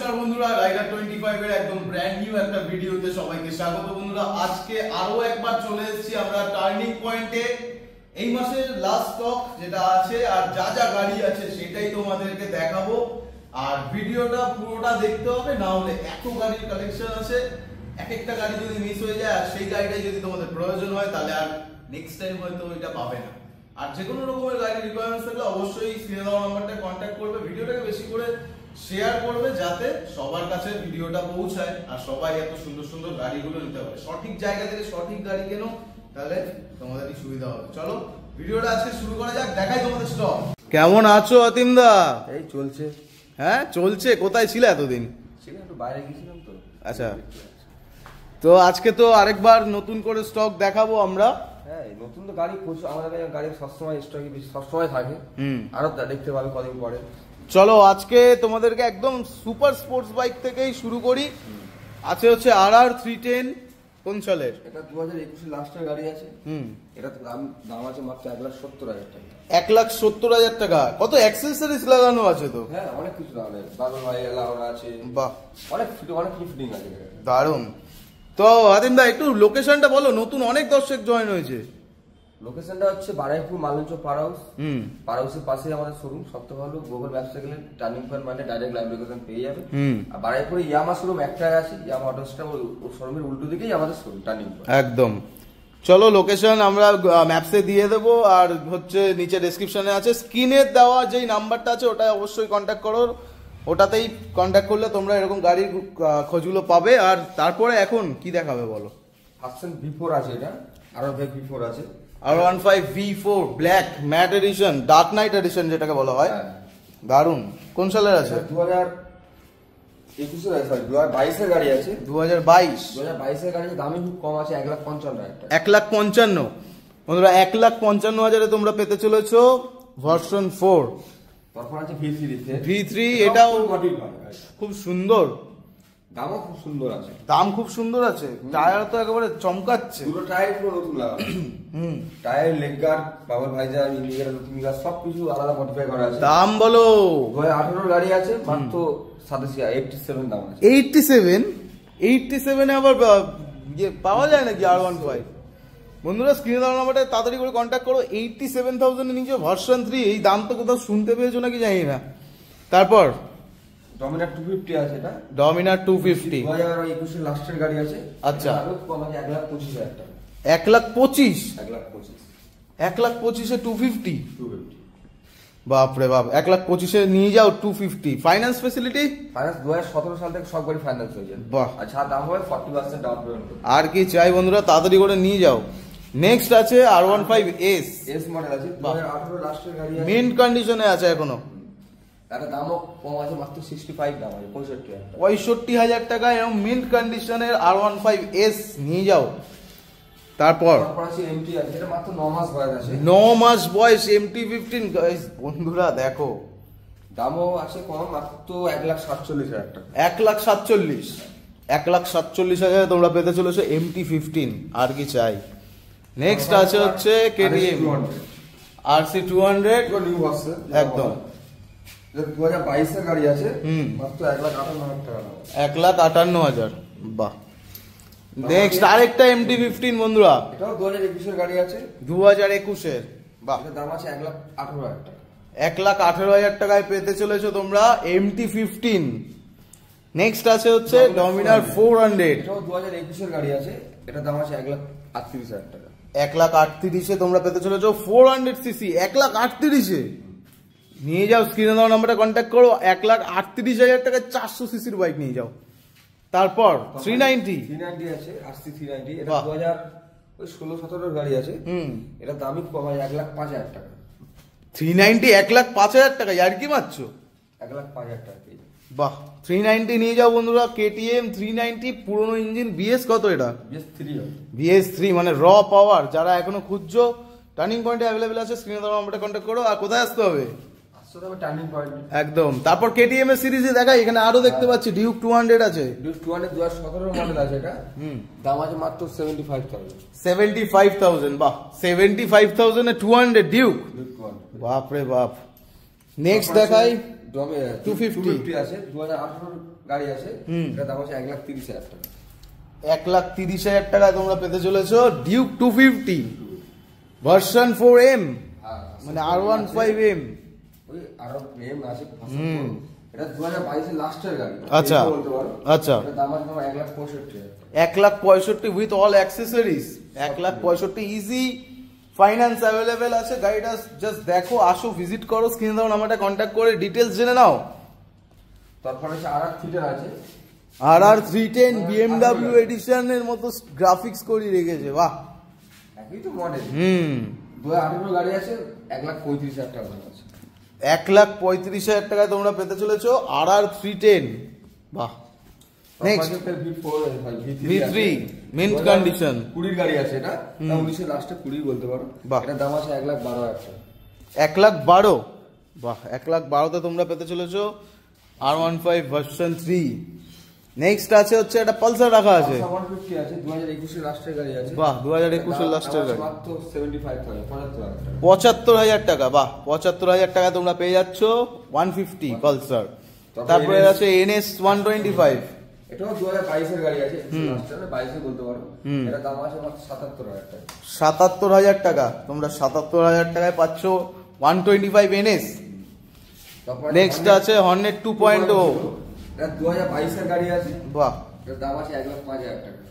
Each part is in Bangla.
নমস্কার বন্ধুরা, রাইডার 25 এর একদম ব্র্যান্ড নিউ একটা ভিডিওতে সবাইকে স্বাগত। বন্ধুরা, আজকে আরো একবার চলে এসেছি আমরা টার্নিং পয়েন্টে। এই মাসের লাস্ট স্টক যেটা আছে আর যা যা গাড়ি আছে সেটাই তোমাদেরকে দেখাবো। আর ভিডিওটা পুরোটা দেখতে হবে, না হলে এত গাড়ির কালেকশন আছে, এক একটা গাড়ি যদি মিস হয়ে যায় আর সেই গাড়িটাই যদি তোমাদের প্রয়োজন হয় তাহলে আর নেক্সট টাইম হয়তো এটা পাবে না। আর যে কোনো রকমের গাড়ির রিকোয়ারমেন্টস থাকলে অবশ্যই স্ক্রিনে দেওয়া নাম্বারটায় কন্ট্যাক্ট করবে, ভিডিওটাকে বেশি করে শেয়ার করবে যাতে সবার কাছে ভিডিওটা পৌঁছায় আর সবাই এত সুন্দর সুন্দর গাড়িগুলো নিতে পারে। সঠিক জায়গা থেকে সঠিক গাড়ি কেনো, তাহলে তোমাদেরই সুবিধা হবে। চলো ভিডিওটা আজকে শুরু করা যাক, দেখাই তোমাদের স্টক। কেমন আছো অতীম দা? এই চলছে। হ্যাঁ চলছে। কোথায় ছিলে এতদিন? ছিলাম একটু বাইরে গেছিলাম তো। আচ্ছা, তো আজকে তো আরেকবার নতুন করে স্টক দেখাবো আমরা। হ্যাঁ, নতুন তো গাড়ি প্রচুর, আমাদের কাছে গাড়ি সবসময় স্টকে সবসময় থাকে। আরো দেখতে পাবে কদিন পরে। চলো আজকে তোমাদেরকে একদম সুপার স্পোর্টস বাইক থেকেই শুরু করি। আছে হচ্ছে RR 310। কোন সালের? এটা 2021 এর লাস্টের গাড়ি আছে। এটা দাম আছে মাত্র 1,70,000 টাকা। 1,70,000 টাকা। কত অ্যাক্সেসরিজ লাগানো আছে তো? হ্যাঁ, অনেক কিছু লাগানো আছে। বাদল ভাই লাগানো আছে। বাহ, অনেক ফিটিং আছে। দারুণ। তো আদিম দা একটু লোকেশনটা বলো, নতুন অনেক দর্শক জয়েন হয়েছে। লোকেশনটা হচ্ছে বারাইপুর মালঞ্চ পার হাউস। পার হাউসের পাশেই আমাদের শোরুম। সবথেকে ভালো গুগল ম্যাপসে গেলে টার্নিং পয়েন্ট মানে ডাইরেক্ট লাইভ লোকেশন পেয়ে যাবে। আর বারাইপুরে ইয়ামা শোরুম একটাই আছে, ইয়ামা অটোস্টা, ওই শোরুমের উল্টো দিকেই আমাদের শোরুম টার্নিং পয়েন্ট। একদম। চলো লোকেশন আমরা ম্যাপসে দিয়ে দেবো, আর হচ্ছে নিচে ডেসক্রিপশনে আছে। স্ক্রিনের দেওয়া যেই নাম্বারটা আছে ওটা অবশ্যই কন্ট্যাক্ট করো, ওটাতেই কন্ট্যাক্ট করলে তোমরা এরকম গাড়ির খোঁজগুলো পাবে। আর তারপরে এখন কি দেখাবে বলো? ভার্সন V4 আছে, এটা আরো V4 আছে, R15 V4 black matte edition, dark knight edition যেটাকে বলা হয়। দারুন। কোন সালের আছে? 2022 এর গাড়ি আছে। 2022 এর গাড়ি, দামই খুব কম আছে, 1,55,000 টাকা। 1,55,000 বন্ধুরা, 1,55,000 তোমরা পেতে চলেছো ভার্সন 4। তারপর আছে V3 এটাও খুব সুন্দর, দামও খুব সুন্দর আছে। দাম খুব সুন্দর আছে। টায়ার তো একেবারে চমকাচ্ছে, পুরো টায়ার পুরো নতুন লাগানো। Tyre, leg guard, bubble visor, indicator, নতুন গার্ড সবকিছু আলাদা মডিফাই করা আছে। দাম বলো? 2018 গাড়ি আছে, মাত্র 87 দাম আছে। 87 আবার পাওয়া যায় নাকি R15? বন্ধুরা স্ক্রিনে দেওয়া নাম্বারটা তাড়াতাড়ি করে কন্ট্যাক্ট করো। 87,000 নিচে ভার্সন 3, এই দাম তো কোথাও শুনতে পেয়েছো নাকি জানি না। তারপর ডমিনার 250 আছে, এটা ডমিনার 250 2021 এর লাস্টের গাড়ি আছে। আচ্ছা, কম আছে 1,25,000 টাকা। 1,25,000 1,25,000 এ 250? বাপরে বাপ, 1,25,000 নিয়ে যাও 250। Finance facility? ফাইন্যান্স 2017 সাল থেকে সব গাড়ি ফাইন্যান্স হয়ে যায়। বাহ, আচ্ছা, দাম হবে 40% ডাউন পেমেন্ট। আর কি চাই বন্ধুরা, তাড়াতাড়ি করে নিয়ে যাও। নেক্সট আছে R15S মডেল আছে, 2018 লাস্টের গাড়ি আছে, মিন্ট কন্ডিশনে আছে এখনো। তার দামও কম আছে, মাত্র 65 দাম আছে, 65,000 টাকা এবং মিন্ট কন্ডিশনের R15S নিয়ে যাও। তারপর আছে MT আছে, এটা মাত্র 9 মাস বয়স আছে। 9 মাস বয়স MT-15 গাইস, বন্ধুরা দেখো দামও আছে কম, মাত্র 1,47,000 টাকা। 1,47,000 তোমরা পেতে চলেছো MT-15। আর কি চাই? নেক্সট আছে হচ্ছে KTM RC200 নিউ ভার্সন একদম। 2022 এর গাড়ি আছে, মাত্র 1,58,000 টাকা। 1,58,000। বাহ। নেক্সট আরেকটা MT-15 বন্ধুরা, এটাও 2021 এর গাড়ি আছে। 2021 এর। বাহ, এটার দাম আছে 1,18,000 টাকা। 1,18,000 টাকায় পেতে চলেছো তোমরা MT-15। নেক্সট আছে হচ্ছে ডমিনার 400। এটাও 2021 এর গাড়ি আছে, এটার দাম আছে 1,38,000 টাকা। 1,38,000 তোমরা পেতে চলেছো 400cc। 1,38,000 নিয়ে যাও, স্ক্রিনে দেওয়া নাম্বারটা কন্ট্যাক্ট করো। 1,38,000 টাকায় 400cc বাইক নিয়ে যাও। তারপর 390 আছে, RC 390। এটা 2016-17 গাড়ি আছে। এটা দামই কম আছে, 1,05,000 টাকা। 390 1,05,000 টাকা, আর কি মারছো? 1,05,000 টাকা। বাহ, 390 নিয়ে যাও বন্ধুরা। KTM 390 পুরনো ইঞ্জিন, BS কত? এটা BS3 মানে র পাওয়ার। যারা এখনো খুঁজছো, টার্নিং পয়েন্টে অ্যাভেলেবেল আছে, স্ক্রিনে দেওয়া নাম্বারটা কন্ট্যাক্ট করো। আর কোথায় আসতে হবে? টার্নিং পয়েন্ট একদম। তারপর KTM এর সিরিজে দেখাই, এখানে আরো দেখতে পাচ্ছি ডিউক 200 আছে। ডিউক 200 2017 মডেল আছে, এটা দাম আছে মাত্র 75,000। 75,000। বাহ, 75,000 এ 200 ডিউক। বাপ রে বাপ। নেক্সট দেখাই 250 আছে, 2018 গাড়ি আছে, এটা দাম আছে 1,30,000 টাকা। 1,30,000 টাকায় তোমরা পেতে চলেছো ডিউক 250 ভার্সন 4M, মানে R15M। ওই R15M আছে, এটা 2022 এর লাস্টের গাড়ি। আচ্ছা আচ্ছা, এটা দাম আছে 1,65,000। 1,65,000 with all accessories. 1,65,000 easy finance available আছে। গাড়িটা জাস্ট দেখো, আসো, ভিজিট করো, স্ক্রিনে দাও নাম্বারটা কন্ট্যাক্ট করে ডিটেলস জেনে নাও। তারপরে আছে RR310 আছে, RR310 BMW এডিশনের মতো গ্রাফিক্স করে রেখেছে, বাহ, একই তো মডেল। 2018 গাড়ি আছে, 1,35,000 টাকা দাম আছে। 1,35,000 টাকায় তোমরা পেতে চলেছো RR310, বাহ। নেক্সট V3 মিন্ট কন্ডিশন 20 গাড়ি আছে, এটা 19 এর লাস্টে 20 বলতে পারো। এটা দাম আছে 1,12,000 টাকা। 1,12,000, বাহ। 1,12,000 তে তোমরা পেতে চলেছো R15 ভার্সন 3। নেক্সট আছে হচ্ছে একটা পালসার রাখা আছে, 150 আছে, 2021 এর লাস্টের গাড়ি আছে, বাহ। 2021 এর লাস্টের গাড়ি, মাত্র 75,000 75,000 টাকা, বাহ। 75,000 টাকা তোমরা পেয়ে যাচ্ছ 150 পালসার। তারপরে আছে NS 125, এটাও 2022 এর গাড়ি আছে, লাস্টের 22 বলতে পারো। এটা দাম আছে মাত্র 77,000 টাকা। 77,000 টাকা, তোমরা 77,000 টাকায় পাচ্ছ 125 NS। নেক্সট আছে হর্নেট 2.0, এটা 2022 এর গাড়ি আছে, বাহ। এর দাম আছে 1,05,000 টাকা।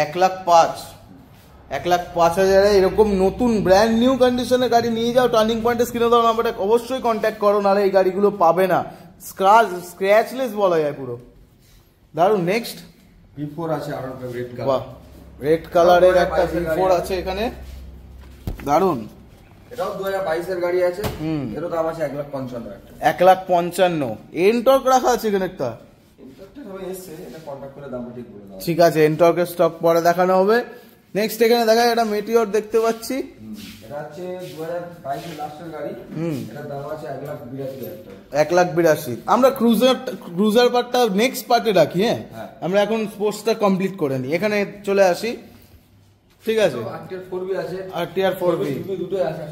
1,05,000 এরকম নতুন ব্র্যান্ড নিউ কন্ডিশনের গাড়ি নিয়ে যাও, টার্নিং পয়েন্টে স্ক্রিনে দেওয়া নাম্বারটা অবশ্যই কন্ট্যাক্ট করো, নাহলে এই গাড়িগুলো পাবে না। স্ক্র্যাচলেস বলা যায় পুরো, দারুন। নেক্সট V4 আছে, আর রেড কালার, বাহ, রেড কালারের একটা V4 আছে এখানে, দারুন। এটাও 2022 এর গাড়ি আছে, এর দাম আছে 1,55,000 টাকা। 1,55,000 এনটর্ক রাখা আছে এখানে একটা, ঠিক আছে। এনটর্কের স্টক পরে দেখানো হবে। নেক্সট এখানে দেখা একটা মেটিওর দেখতে পাচ্ছি, এটা হচ্ছে 2022 এর লাস্টের গাড়ি, এটার দাম আছে 1,82,000 টাকা। 1,82,000। আমরা ক্রুজার পার্টটা নেক্সট পার্টে রাখি, হ্যাঁ। আমরা এখন স্পোর্টসটা কমপ্লিট করে নিই, এখানে চলে আসি, ঠিক আছে। RTR 4B আছে, RTR 4B দুটোই আছে।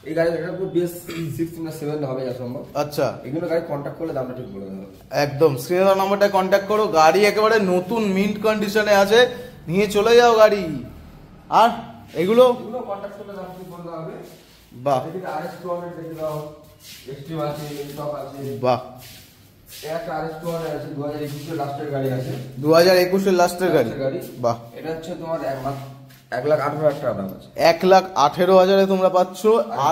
এই গাড়ি এটা পুরো BS 6 না 7 হবে যা সম্ভব। আচ্ছা, এগুলো গাড়ি কন্টাক্ট করলে দামটা ঠিক বলে দেবো একদম। স্ক্রিনে দেওয়া নাম্বারটা কন্ট্যাক্ট করো, গাড়ি একেবারে নতুন মিন্ট কন্ডিশনে আছে, নিয়ে চলে যাও গাড়ি। আর এগুলো কন্টাক্ট করলে দাম ঠিক বলে দেওয়া হবে, বাহ। এদিকে RS 200 দেখে দাও, এক্সট্রিম আছে, টপ আছে, বাহ। একটা RS 200 আছে, 2021 এর লাস্টের গাড়ি আছে, 2021 এর লাস্টের গাড়ি, বাহ। এটা হচ্ছে তোমার 1,18,000 টাকা দাম আছে। 1,18,000 তোমরা পাচ্ছ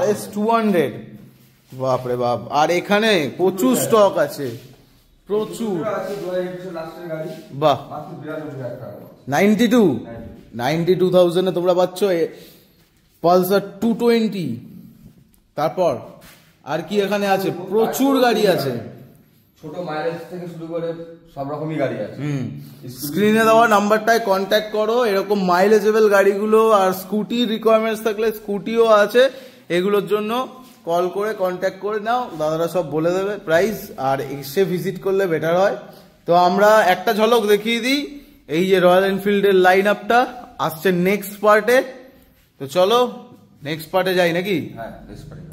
RS 200, বাপরে বাপ। আর এখানে প্রচুর স্টক আছে, প্রচুর আছে, 2021 এর লাস্টের গাড়ি, বাহ। মাত্র 92,000 টাকা। 92,000 তোমরা পাচ্ছ পালসার 220। তারপর আর কি এখানে আছে, প্রচুর গাড়ি আছে, ছোট মাইলেজ থেকে শুরু করে সব রকমই গাড়ি আছে। স্ক্রিনে দেওয়া নাম্বারটায় কন্ট্যাক্ট করো, এরকম মাইলেজেবল গাড়িগুলো। আর স্কুটির রিকোয়ারমেন্টস থাকলে স্কুটিও আছে, এগুলোর জন্য কল করে কন্ট্যাক্ট করে নাও, দাদারা সব বলে দেবে প্রাইস, আর এসে ভিজিট করলে বেটার হয়। তো আমরা একটা ঝলক দেখিয়ে দিই, এই যে রয়্যাল এনফিল্ডের লাইন আপটা আসছে নেক্সট পার্টে। তো চলো নেক্সট পার্টে যাই নাকি? হ্যাঁ, নেক্সট পার্টে।